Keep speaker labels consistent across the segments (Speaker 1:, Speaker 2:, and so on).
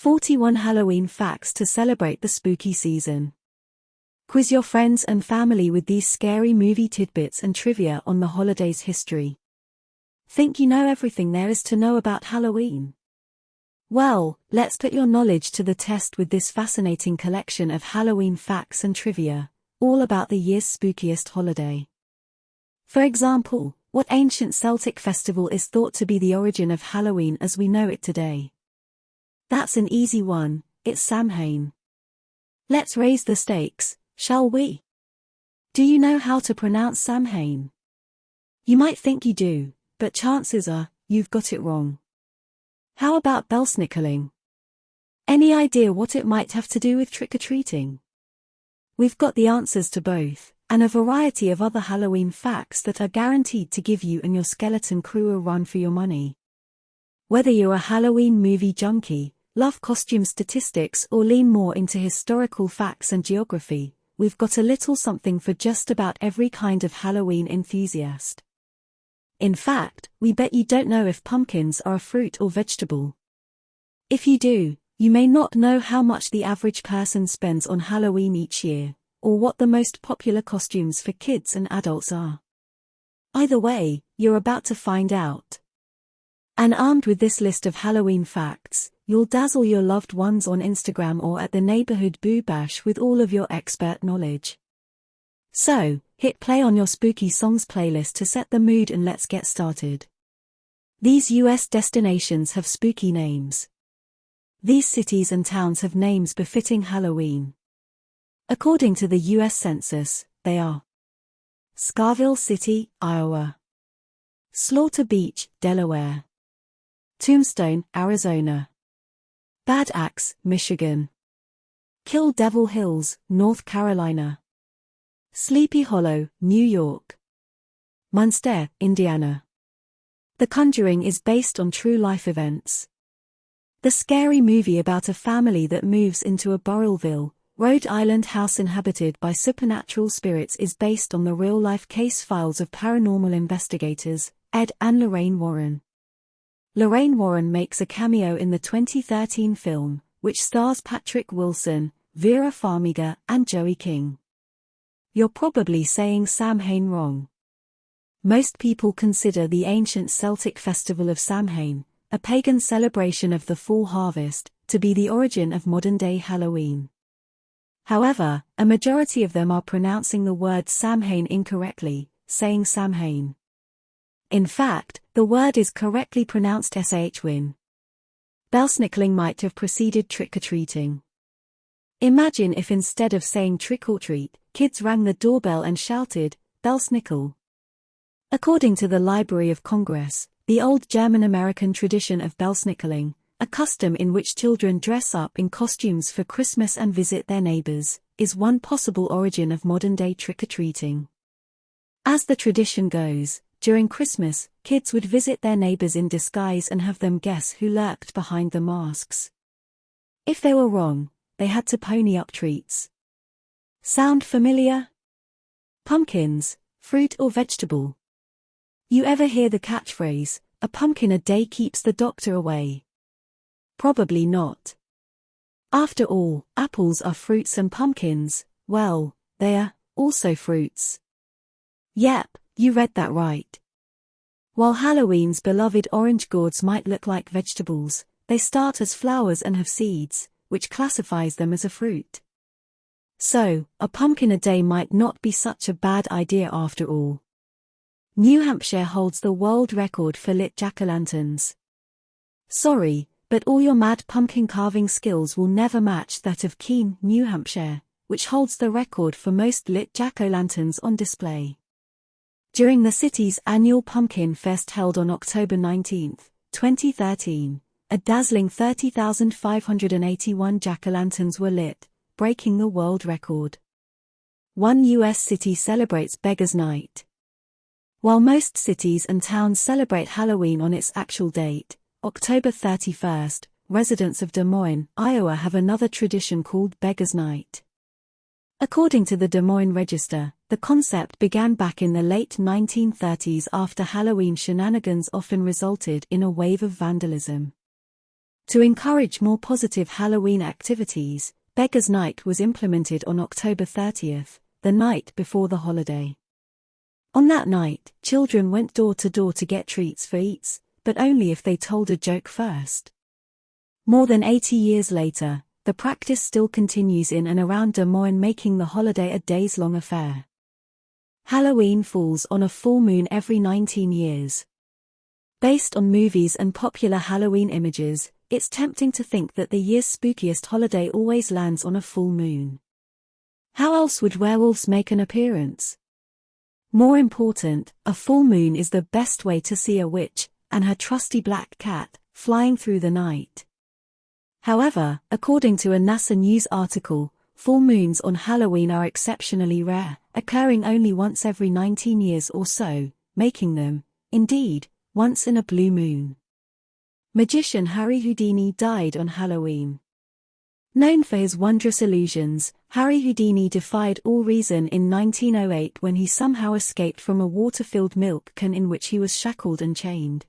Speaker 1: 41 Halloween facts to celebrate the spooky season. Quiz your friends and family with these scary movie tidbits and trivia on the holiday's history. Think you know everything there is to know about Halloween? Well, let's put your knowledge to the test with this fascinating collection of Halloween facts and trivia, all about the year's spookiest holiday. For example, what ancient Celtic festival is thought to be the origin of Halloween as we know it today? That's an easy one, it's Samhain. Let's raise the stakes, shall we? Do you know how to pronounce Samhain? You might think you do, but chances are, you've got it wrong. How about Belsnickeling? Any idea what it might have to do with trick-or-treating? We've got the answers to both, and a variety of other Halloween facts that are guaranteed to give you and your skeleton crew a run for your money. Whether you're a Halloween movie junkie, love costume statistics or lean more into historical facts and geography, we've got a little something for just about every kind of Halloween enthusiast. In fact, we bet you don't know if pumpkins are a fruit or vegetable. If you do, you may not know how much the average person spends on Halloween each year, or what the most popular costumes for kids and adults are. Either way, you're about to find out. And armed with this list of Halloween facts, you'll dazzle your loved ones on Instagram or at the neighborhood boo bash with all of your expert knowledge. So, hit play on your spooky songs playlist to set the mood and let's get started. These US destinations have spooky names. These cities and towns have names befitting Halloween. According to the US Census, they are Scarville City, Iowa; Slaughter Beach, Delaware; Tombstone, Arizona; Bad Axe, Michigan; Kill Devil Hills, North Carolina; Sleepy Hollow, New York; Munster, Indiana. The Conjuring is based on true-life events. The scary movie about a family that moves into a Burrillville, Rhode Island house inhabited by supernatural spirits is based on the real-life case files of paranormal investigators, Ed and Lorraine Warren. Lorraine Warren makes a cameo in the 2013 film, which stars Patrick Wilson, Vera Farmiga, and Joey King. You're probably saying Samhain wrong. Most people consider the ancient Celtic festival of Samhain, a pagan celebration of the fall harvest, to be the origin of modern-day Halloween. However, a majority of them are pronouncing the word Samhain incorrectly, saying Samhain. In fact, the word is correctly pronounced shwin. Belsnickeling might have preceded trick-or-treating. Imagine if instead of saying trick-or-treat, kids rang the doorbell and shouted, Belsnickel. According to the Library of Congress, the old German-American tradition of Belsnickeling, a custom in which children dress up in costumes for Christmas and visit their neighbors, is one possible origin of modern-day trick-or-treating. As the tradition goes, during Christmas, kids would visit their neighbors in disguise and have them guess who lurked behind the masks. If they were wrong, they had to pony up treats. Sound familiar? Pumpkins, fruit or vegetable? You ever hear the catchphrase, "A pumpkin a day keeps the doctor away"? Probably not. After all, apples are fruits and pumpkins, well, they're also fruits. Yep, you read that right. While Halloween's beloved orange gourds might look like vegetables, they start as flowers and have seeds, which classifies them as a fruit. So, a pumpkin a day might not be such a bad idea after all. New Hampshire holds the world record for lit jack-o'-lanterns. Sorry, but all your mad pumpkin carving skills will never match that of Keene, New Hampshire, which holds the record for most lit jack-o'-lanterns on display. During the city's annual Pumpkin Fest held on October 19, 2013, a dazzling 30,581 jack-o'-lanterns were lit, breaking the world record. One U.S. city celebrates Beggars' Night. While most cities and towns celebrate Halloween on its actual date, October 31st, residents of Des Moines, Iowa have another tradition called Beggars' Night. According to the Des Moines Register, the concept began back in the late 1930s after Halloween shenanigans often resulted in a wave of vandalism. To encourage more positive Halloween activities, Beggars' Night was implemented on October 30th, the night before the holiday. On that night, children went door to door to get treats for eats, but only if they told a joke first. More than 80 years later, the practice still continues in and around Des Moines, making the holiday a days-long affair. Halloween falls on a full moon every 19 years. Based on movies and popular Halloween images, it's tempting to think that the year's spookiest holiday always lands on a full moon. How else would werewolves make an appearance? More important, a full moon is the best way to see a witch, and her trusty black cat, flying through the night. However, according to a NASA News article, full moons on Halloween are exceptionally rare, occurring only once every 19 years or so, making them, indeed, once in a blue moon. Magician Harry Houdini died on Halloween. Known for his wondrous illusions, Harry Houdini defied all reason in 1908 when he somehow escaped from a water-filled milk can in which he was shackled and chained.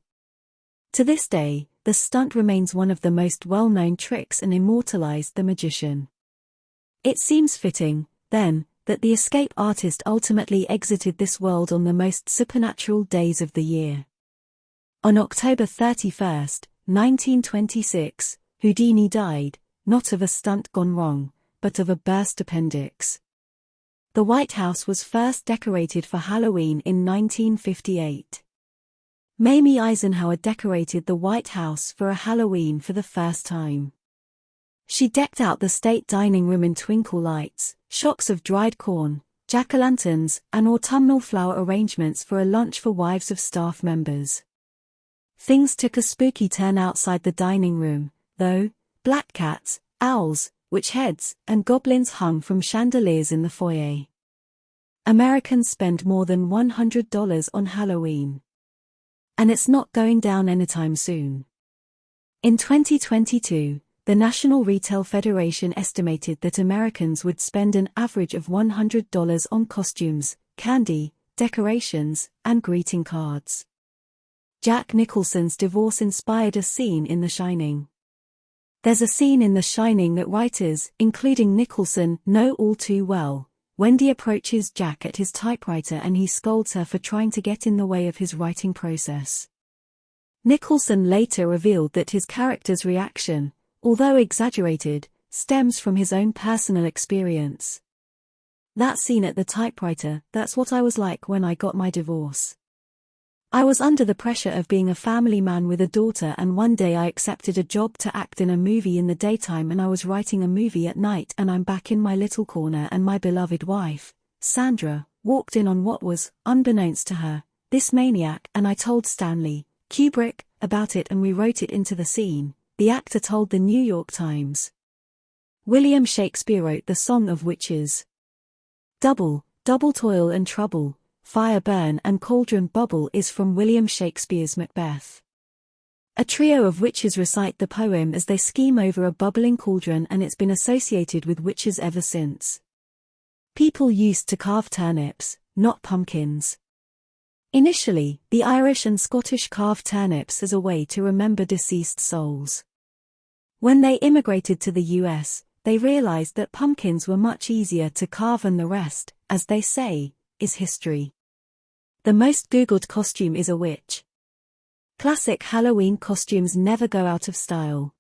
Speaker 1: To this day, the stunt remains one of the most well-known tricks and immortalized the magician. It seems fitting, then, that the escape artist ultimately exited this world on the most supernatural days of the year. On October 31, 1926, Houdini died, not of a stunt gone wrong, but of a burst appendix. The White House was first decorated for Halloween in 1958. Mamie Eisenhower decorated the White House for a Halloween for the first time. She decked out the state dining room in twinkle lights, shocks of dried corn, jack-o'-lanterns, and autumnal flower arrangements for a lunch for wives of staff members. Things took a spooky turn outside the dining room, though. Black cats, owls, witch heads, and goblins hung from chandeliers in the foyer. Americans spend more than $100 on Halloween. And it's not going down anytime soon. In 2022, the National Retail Federation estimated that Americans would spend an average of $100 on costumes, candy, decorations, and greeting cards. Jack Nicholson's divorce inspired a scene in The Shining. There's a scene in The Shining that writers, including Nicholson, know all too well. Wendy approaches Jack at his typewriter and he scolds her for trying to get in the way of his writing process. Nicholson later revealed that his character's reaction, although exaggerated, stems from his own personal experience. That scene at the typewriter, that's what I was like when I got my divorce. I was under the pressure of being a family man with a daughter, and one day I accepted a job to act in a movie in the daytime, and I was writing a movie at night, and I'm back in my little corner, and my beloved wife, Sandra, walked in on what was, unbeknownst to her, this maniac, and I told Stanley Kubrick about it and we wrote it into the scene, the actor told the New York Times. William Shakespeare wrote the Song of Witches. Double toil and trouble, fire burn and cauldron bubble is from William Shakespeare's Macbeth. A trio of witches recite the poem as they scheme over a bubbling cauldron, and it's been associated with witches ever since. People used to carve turnips, not pumpkins. Initially, the Irish and Scottish carved turnips as a way to remember deceased souls. When they immigrated to the US, they realized that pumpkins were much easier to carve, and the rest, as they say, is history. The most Googled costume is a witch. Classic Halloween costumes never go out of style.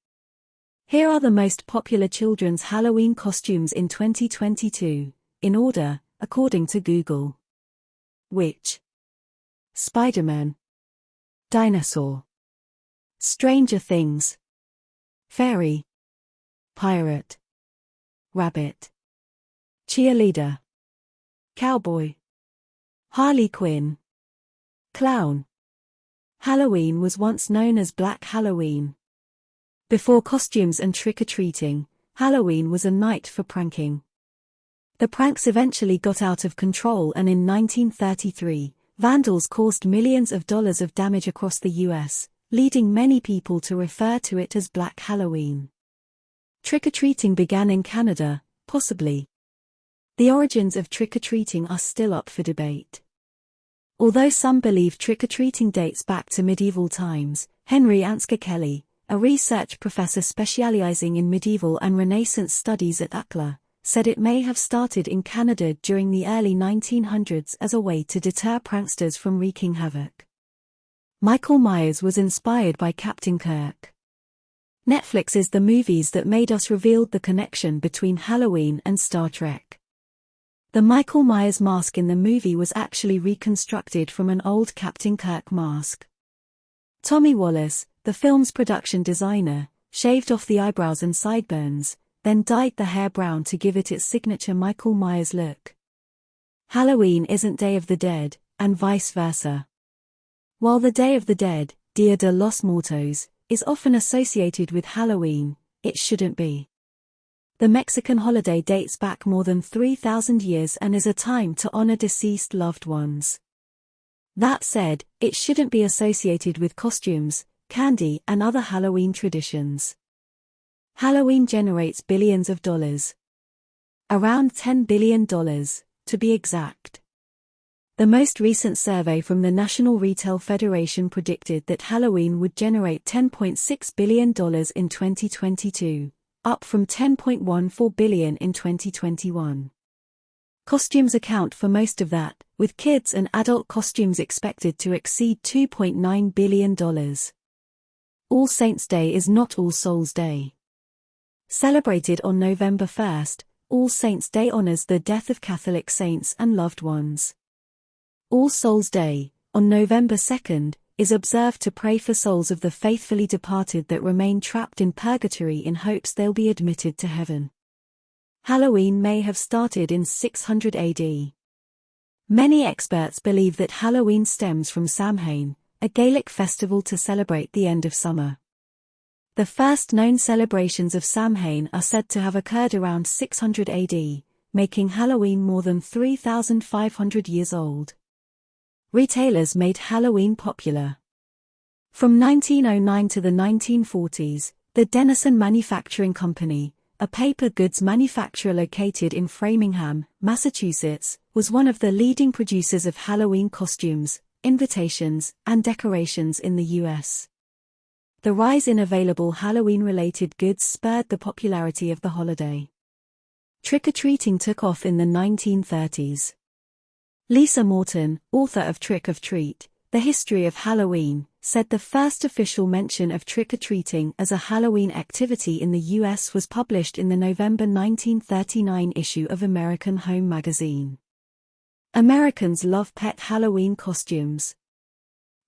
Speaker 1: Here are the most popular children's Halloween costumes in 2022, in order, according to Google. Witch. Spider-Man. Dinosaur. Stranger Things. Fairy. Pirate. Rabbit. Cheerleader. Cowboy. Harley Quinn. Clown. Halloween was once known as Black Halloween. Before costumes and trick-or-treating, Halloween was a night for pranking. The pranks eventually got out of control, and in 1933, vandals caused millions of dollars of damage across the US, leading many people to refer to it as Black Halloween. Trick-or-treating began in Canada, possibly. The origins of trick-or-treating are still up for debate. Although some believe trick-or-treating dates back to medieval times, Henry Ansgar Kelly, a research professor specializing in medieval and Renaissance studies at UCLA, said it may have started in Canada during the early 1900s as a way to deter pranksters from wreaking havoc. Michael Myers was inspired by Captain Kirk. Netflix is the movies that made us revealed the connection between Halloween and Star Trek. The Michael Myers mask in the movie was actually reconstructed from an old Captain Kirk mask. Tommy Wallace, the film's production designer, shaved off the eyebrows and sideburns, then dyed the hair brown to give it its signature Michael Myers look. Halloween isn't Day of the Dead, and vice versa. While the Day of the Dead, Dia de los Muertos, is often associated with Halloween, it shouldn't be. The Mexican holiday dates back more than 3,000 years and is a time to honor deceased loved ones. That said, it shouldn't be associated with costumes, candy, and other Halloween traditions. Halloween generates billions of dollars. Around $10 billion, to be exact. The most recent survey from the National Retail Federation predicted that Halloween would generate $10.6 billion in 2022, up from $10.14 billion in 2021. Costumes account for most of that, with kids and adult costumes expected to exceed $2.9 billion. All Saints' Day is not All Souls' Day. Celebrated on November 1st, All Saints' Day honors the death of Catholic saints and loved ones. All Souls' Day, on November 2nd, is observed to pray for souls of the faithfully departed that remain trapped in purgatory in hopes they'll be admitted to heaven. Halloween may have started in 600 AD. Many experts believe that Halloween stems from Samhain, a Gaelic festival to celebrate the end of summer. The first known celebrations of Samhain are said to have occurred around 600 AD, making Halloween more than 3,500 years old. Retailers made Halloween popular. From 1909 to the 1940s, the Denison Manufacturing Company, a paper goods manufacturer located in Framingham, Massachusetts, was one of the leading producers of Halloween costumes, invitations, and decorations in the U.S. The rise in available Halloween-related goods spurred the popularity of the holiday. Trick-or-treating took off in the 1930s. Lisa Morton, author of Trick or Treat, The History of Halloween, said the first official mention of trick-or-treating as a Halloween activity in the U.S. was published in the November 1939 issue of American Home magazine. Americans love pet Halloween costumes.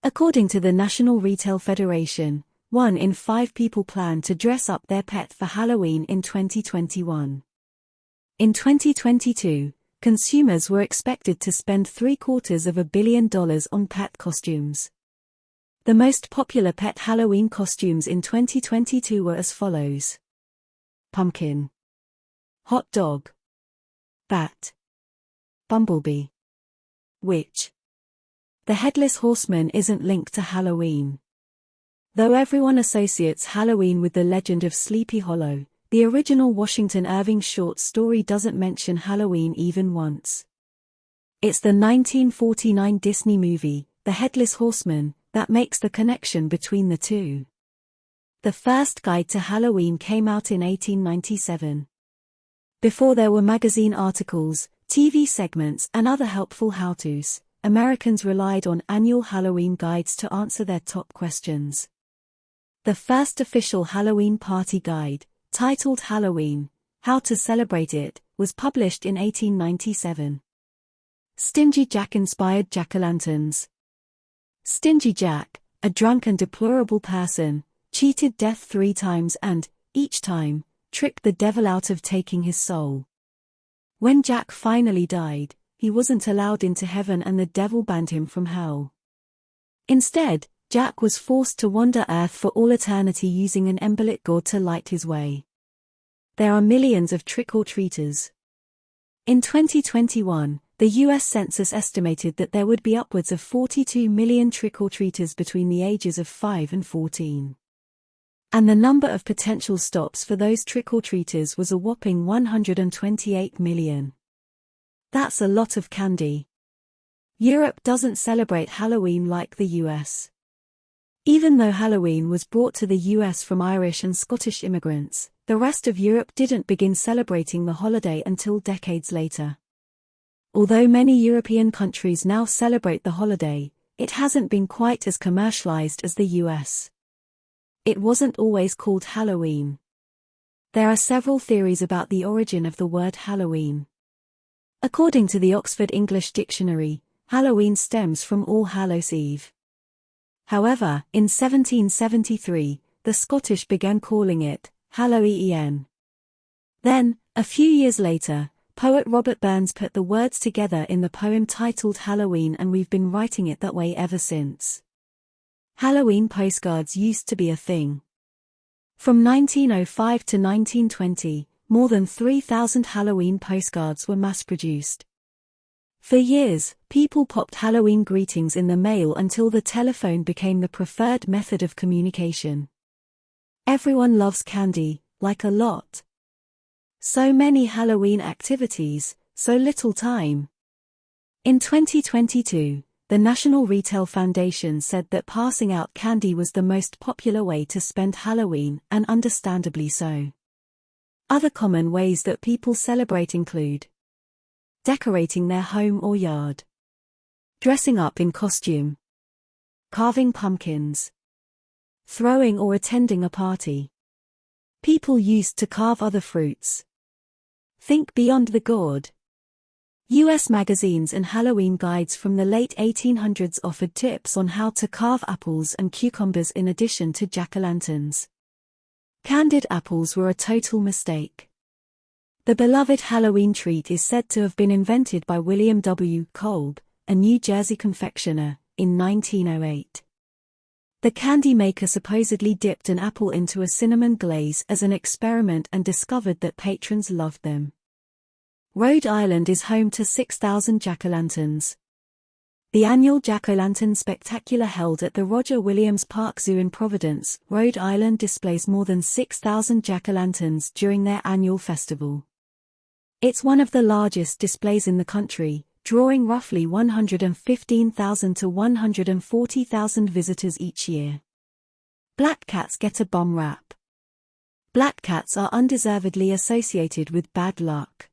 Speaker 1: According to the National Retail Federation, 1 in 5 people plan to dress up their pet for Halloween in 2021. In 2022, consumers were expected to spend $750 million on pet costumes. The most popular pet Halloween costumes in 2022 were as follows: pumpkin, hot dog, bat, bumblebee, witch. The Headless Horseman isn't linked to Halloween. Though everyone associates Halloween with the legend of Sleepy Hollow, the original Washington Irving short story doesn't mention Halloween even once. It's the 1949 Disney movie, The Headless Horseman, that makes the connection between the two. The first guide to Halloween came out in 1897. Before there were magazine articles, TV segments, and other helpful how-tos, Americans relied on annual Halloween guides to answer their top questions. The first official Halloween party guide, titled Halloween, How to Celebrate It, was published in 1897. Stingy Jack-inspired jack-o'-lanterns. Stingy Jack, a drunk and deplorable person, cheated death 3 times and, each time, tricked the devil out of taking his soul. When Jack finally died, he wasn't allowed into heaven and the devil banned him from hell. Instead, Jack was forced to wander Earth for all eternity using an embolic gourd to light his way. There are millions of trick-or-treaters. In 2021, the U.S. Census estimated that there would be upwards of 42 million trick-or-treaters between the ages of 5 and 14. And the number of potential stops for those trick-or-treaters was a whopping 128 million. That's a lot of candy. Europe doesn't celebrate Halloween like the US. Even though Halloween was brought to the US from Irish and Scottish immigrants, the rest of Europe didn't begin celebrating the holiday until decades later. Although many European countries now celebrate the holiday, it hasn't been quite as commercialized as the US. It wasn't always called Halloween. There are several theories about the origin of the word Halloween. According to the Oxford English Dictionary, Halloween stems from All Hallows Eve. However, in 1773, the Scottish began calling it Halloween. Then, a few years later, poet Robert Burns put the words together in the poem titled Halloween, and we've been writing it that way ever since. Halloween postcards used to be a thing. From 1905 to 1920, more than 3,000 Halloween postcards were mass-produced. For years, people popped Halloween greetings in the mail until the telephone became the preferred method of communication. Everyone loves candy, like a lot. So many Halloween activities, so little time. In 2022, the National Retail Foundation said that passing out candy was the most popular way to spend Halloween, and understandably so. Other common ways that people celebrate include decorating their home or yard, dressing up in costume, carving pumpkins, throwing or attending a party. People used to carve other fruits. Think beyond the gourd. US magazines and Halloween guides from the late 1800s offered tips on how to carve apples and cucumbers in addition to jack-o'-lanterns. Candied apples were a total mistake. The beloved Halloween treat is said to have been invented by William W. Kolb, a New Jersey confectioner, in 1908. The candy maker supposedly dipped an apple into a cinnamon glaze as an experiment and discovered that patrons loved them. Rhode Island is home to 6,000 jack-o'-lanterns. The annual Jack-o'-lantern Spectacular held at the Roger Williams Park Zoo in Providence, Rhode Island displays more than 6,000 jack-o'-lanterns during their annual festival. It's one of the largest displays in the country, drawing roughly 115,000 to 140,000 visitors each year. Black cats get a bum rap. Black cats are undeservedly associated with bad luck.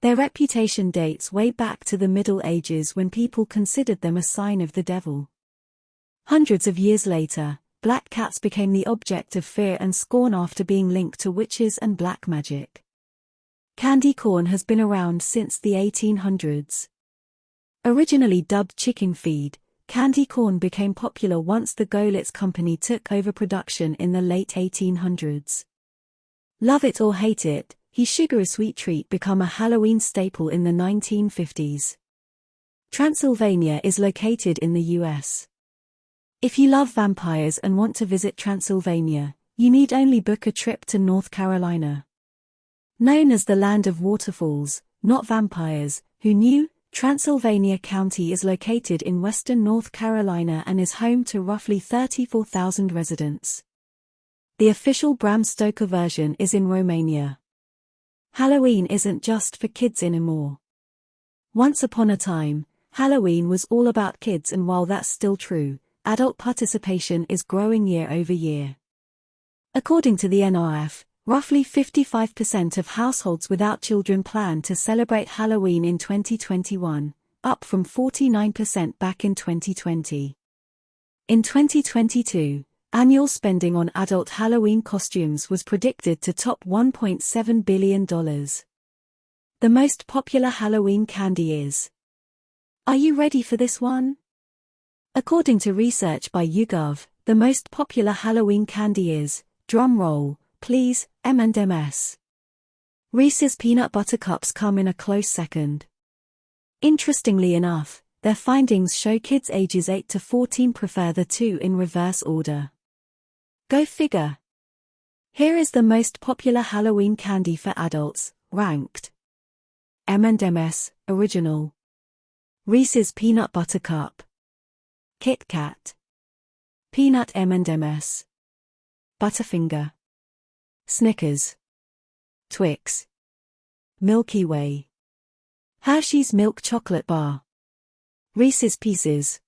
Speaker 1: Their reputation dates way back to the Middle Ages when people considered them a sign of the devil. Hundreds of years later, black cats became the object of fear and scorn after being linked to witches and black magic. Candy corn has been around since the 1800s. Originally dubbed chicken feed, candy corn became popular once the Golitz Company took over production in the late 1800s. Love it or hate it, his sugary sweet treat became a Halloween staple in the 1950s. Transylvania is located in the US. If you love vampires and want to visit Transylvania, you need only book a trip to North Carolina. Known as the land of waterfalls, not vampires, who knew? Transylvania County is located in western North Carolina and is home to roughly 34,000 residents. The official Bram Stoker version is in Romania. Halloween isn't just for kids anymore. Once upon a time, Halloween was all about kids, and while that's still true, adult participation is growing year over year. According to the NRF, roughly 55% of households without children plan to celebrate Halloween in 2021, up from 49% back in 2020. In 2022, annual spending on adult Halloween costumes was predicted to top $1.7 billion. The most popular Halloween candy is. Are you ready for this one? According to research by YouGov, the most popular Halloween candy is, drumroll, please, M&M's. Reese's Peanut Butter Cups come in a close second. Interestingly enough, their findings show kids ages 8 to 14 prefer the two in reverse order. Go figure. Here is the most popular Halloween candy for adults, ranked. M&M's, Original. Reese's Peanut Butter Cup. Kit Kat. Peanut M&M's. Butterfinger. Snickers. Twix. Milky Way. Hershey's Milk Chocolate Bar. Reese's Pieces.